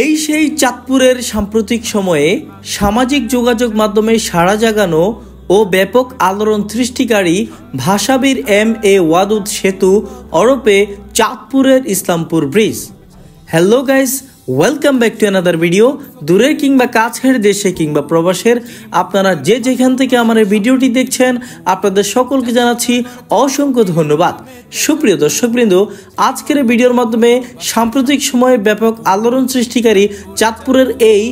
এই সেই চাঁদপুরের সাম্প্রতিক সময়ে সামাজিক যোগাযোগ মাধ্যমে সাড়া জাগানো ও ব্যাপক আলোড়ন সৃষ্টিকারী ভাষাবীর MA ওয়াদুদ সেতু ওরফে চাঁদপুরের Islampur bridge. Hello guys, welcome back to another video. দূরের কিংবা কাছের দেশে কিংবা প্রবাসের আপনারা যে যেখান থেকে আমার এই ভিডিওটি দেখছেন আপনাদের সকলকে জানাচ্ছি অসংখ্য ধন্যবাদ। সুপ্রিয় দর্শকবৃন্দ, আজকের ভিডিওর মাধ্যমে সাম্প্রতিক সময়ে ব্যাপক আলোড়ন সৃষ্টিকারী চাঁদপুরের এই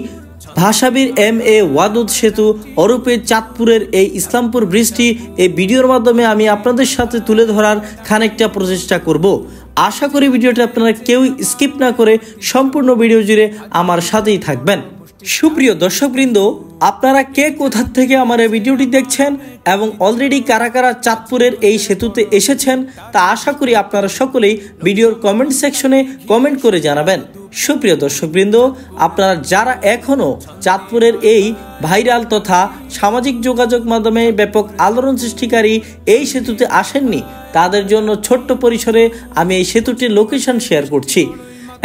ভাষাবীর MA ওয়াদুদ সেতু ওরফে চাঁদপুরের এই ইসলামপুর ব্রিজটি এই ভিডিওর মাধ্যমে আমি আপনাদের সাথে তুলে ধরার খানিকটা প্রচেষ্টা করব। আশা করি ভিডিওটা আপনারা কেউ স্কিপ না করে সম্পূর্ণ ভিডিও জুড়ে আমার সাথেই থাকবেন। সুপ্রিয় দর্শকবৃন্দ, আপনারা কে কোথা থেকে আমার এই ভিডিওটি দেখছেন এবং অলরেডি কারা কারা চাঁদপুরের এই সেতুতে এসেছেন তা আশা করি আপনারা সকলেই ভিডিওর কমেন্ট সেকশনে কমেন্ট করে জানাবেন। সুপ্রিয় দর্শকবৃন্দ, আপনারা যারা এখনও চাঁদপুরের এই ভাইরাল তথা সামাজিক যোগাযোগ মাধ্যমে ব্যাপক আলোড়ন সৃষ্টিকারী এই সেতুতে আসেননি তাদের জন্য ছোট্ট পরিসরে আমি এই সেতুটির লোকেশন শেয়ার করছি।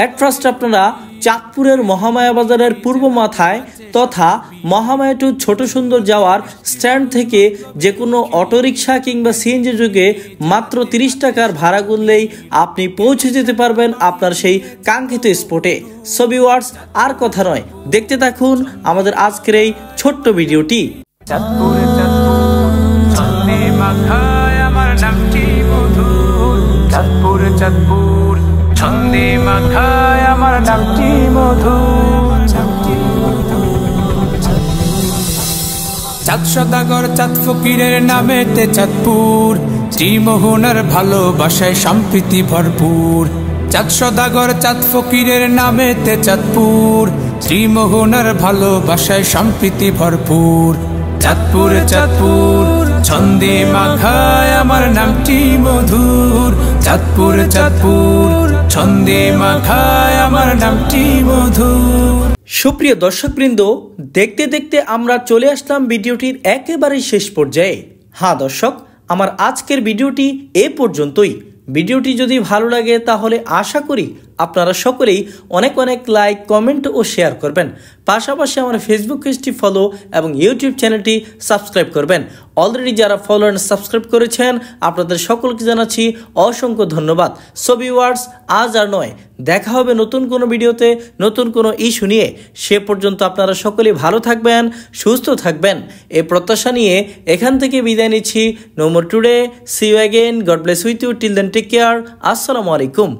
এট ফার্স্ট আপনারা চাঁদপুরের মহামায়া বাজারের পূর্ব মাথায় তথা মহামায়া টু ছোট সুন্দর যাওয়ার স্ট্যান্ড থেকে যে কোনো অটোরিকশা কিংবা সিএনজি যুগে মাত্র 30 টাকার ভাড়া গুনলেই আপনি পৌঁছে যেতে পারবেন আপনার সেই কাঙ্ক্ষিত স্পটে। সো ভিউয়ার্স, আর কথা নয়, দেখতে থাকুন আমাদের আজকের এই ছোট্ট ভিডিওটি। ছন্দে মাখায় আমার নামটি মধুর। চাঁদ সদাগর চাঁদ ফকিরের নামেতে চাঁদপুর, ত্রিমোহনার ভালোবাসায় সম্প্রীতি ভরপুর। চাঁদ সদাগর চাঁদ ফকিরের নামেতে চাঁদপুর, ত্রিমোহনার ভালোবাসায় সম্প্রীতি ভরপুর। চাঁদপুর চাঁদপুর ছন্দে মাখায় আমার নামটি মধুর। চাঁদপুর চাঁদপুর ছন্দে মাখায় আমার নামটি মধুর। সুপ্রিয় দর্শকবৃন্দ, দেখতে দেখতে আমরা চলে আসলাম ভিডিওটির একেবারে শেষ পর্যায়ে। হ্যাঁ দর্শক, আমার আজকের ভিডিওটি এ পর্যন্তই। ভিডিওটি যদি ভালো লাগে তাহলে আশা করি আপনারা সকলেই অনেক অনেক লাইক, কমেন্ট ও শেয়ার করবেন। পাশাপাশি আমার ফেসবুক পেজটি ফলো এবং ইউটিউব চ্যানেলটি সাবস্ক্রাইব করবেন। অলরেডি যারা ফলো অ্যান্ড সাবস্ক্রাইব করেছেন আপনাদের সকলকে জানাচ্ছি অসংখ্য ধন্যবাদ। সো ভিউয়ার্স, আজ আর নয়, দেখা হবে নতুন কোনো ভিডিওতে নতুন কোনো ইস্যু নিয়ে। সে পর্যন্ত আপনারা সকলেই ভালো থাকবেন, সুস্থ থাকবেন এই প্রত্যাশা নিয়ে এখান থেকে বিদায় নিচ্ছি। No more today, see you again, God bless with you, till then take care, আসসালামু আলাইকুম।